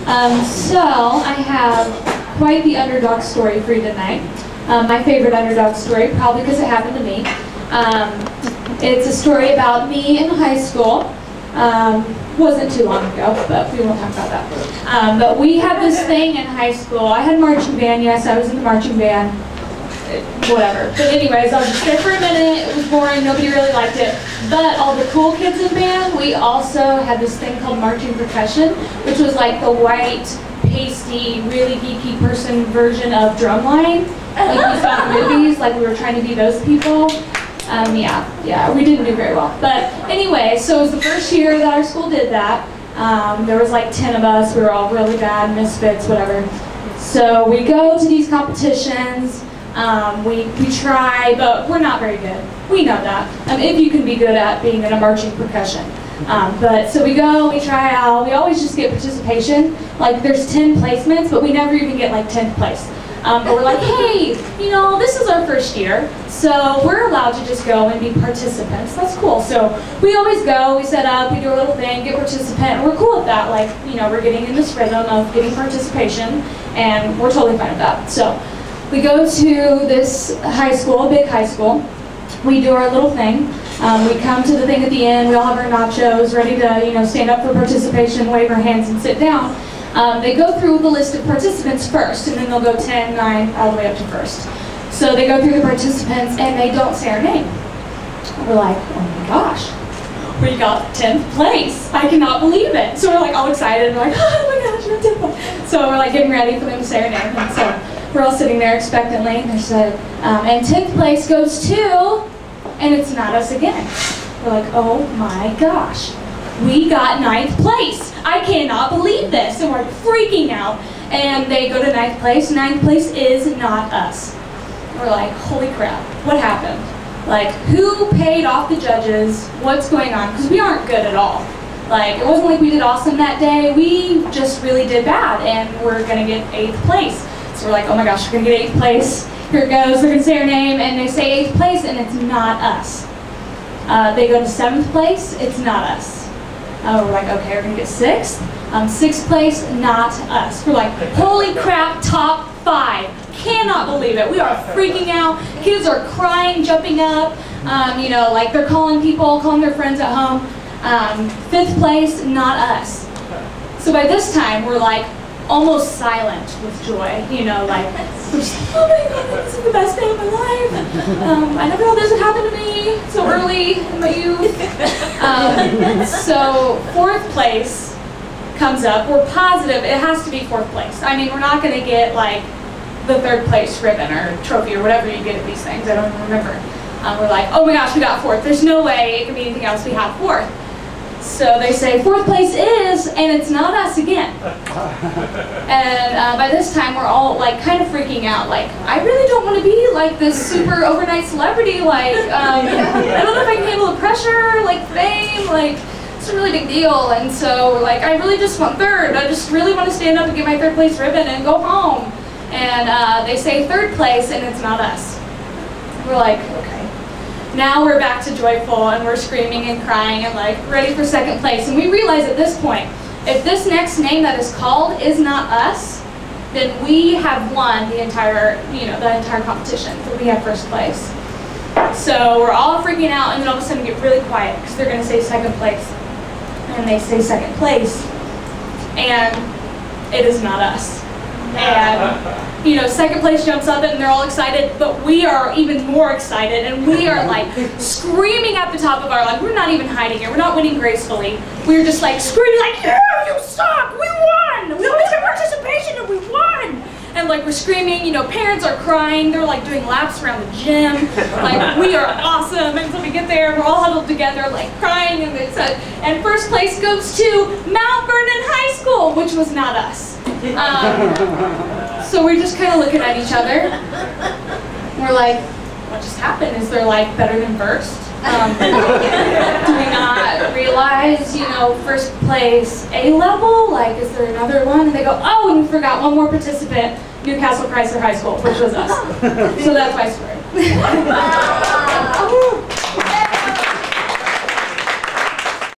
So I have quite the underdog story for you tonight. My favorite underdog story, probably because it happened to me. It's a story about me in high school. Wasn't too long ago, but we won't talk about that. But we had this thing in high school. I had marching band, yes, I was in the marching band. Whatever. But anyways, I was just there for a minute. It was boring. Nobody really liked it. But all the cool kids in band, we also had this thing called marching percussion, which was like the white, pasty, really geeky person version of drumline. Like we saw in the movies, like we were trying to be those people. Yeah, we didn't do very well. But anyway, so it was the first year that our school did that. There was like 10 of us. We were all really bad, misfits, whatever. So we go to these competitions. We try, but we're not very good. We know that. If you can be good at being in a marching percussion. But so we go, we try out, we always just get participation. Like there's 10 placements, but we never even get like 10th place. But we're like, hey, you know, this is our first year, so we're allowed to just go and be participants. That's cool. So we always go, we set up, we do a little thing, get participant, and we're cool with that. Like, you know, we're getting in this rhythm of getting participation, and we're totally fine with that. So we go to this high school, a big high school. We do our little thing. We come to the thing at the end. We all have our nachos ready to, you know, stand up for participation, wave our hands, and sit down. They go through the list of participants first, and then they'll go 10, 9, all the way up to first. So they go through the participants, and they don't say our name. We're like, oh my gosh, we got 10th place. I cannot believe it. So we're like all excited. We're like, oh my gosh, we're 10th place. So we're like getting ready for them to say our name. And so we're all sitting there expectantly, and they said, and 10th place goes to, and it's not us again. We're like, oh my gosh, we got 9th place. I cannot believe this. And we're freaking out. And they go to 9th place. 9th place is not us. We're like, holy crap, what happened? Like, who paid off the judges? What's going on? Because we aren't good at all. Like, it wasn't like we did awesome that day. We just really did bad, and we're going to get 8th place. So we're like, oh my gosh, we're going to get 8th place. Here it goes. They're going to say our name, and they say 8th place, and it's not us. They go to 7th place. It's not us. We're like, okay, we're going to get 6th. 6th place, not us. We're like, holy crap, top 5. Cannot believe it. We are freaking out. Kids are crying, jumping up. You know, like they're calling people, calling their friends at home. 5th place, not us. So by this time, we're like almost silent with joy. You know, like, we're just like, oh my God, this is the best day of my life. I never thought this would happen to me so early in my youth. So 4th place comes up. We're positive it has to be 4th place. I mean, we're not going to get like the 3rd place ribbon or trophy or whatever you get at these things. I don't even remember. We're like, oh my gosh, we got 4th. There's no way it can be anything else. We have 4th. So they say 4th place is, and it's not us again. And by this time we're all like kind of freaking out. Like, I really don't want to be like this super overnight celebrity. Like, I don't know if I can handle the pressure, like fame, like it's a really big deal. And so we're like, I really just want 3rd. I just really want to stand up and get my 3rd place ribbon and go home. And they say 3rd place, and it's not us. We're like, okay. Now we're back to joyful, and we're screaming and crying and like ready for 2nd place. And we realize at this point, if this next name that is called is not us, then we have won the entire, you know, the entire competition. We have 1st place. So we're all freaking out, and then all of a sudden get really quiet because they're going to say 2nd place, and they say 2nd place, and it is not us. And, you know, 2nd place jumps up and they're all excited, but we are even more excited, and we are like screaming at the top of our lungs. We're not even hiding it. We're not winning gracefully. We're just like screaming like, yeah, you suck, we won! We always have participation and we won! And like we're screaming, you know, parents are crying, they're like doing laps around the gym, like we are awesome. And so we get there, we're all huddled together, like crying, and they said, and 1st place goes to Mount Vernon High School, which was not us. So we're just kind of looking at each other. We're like, what just happened? Is there like better than 1st? Do we not realize, you know, 1st place A level? Like, is there another one? And they go, oh, and we forgot one more participant, Newcastle Chrysler High School, which was us. So that's my story.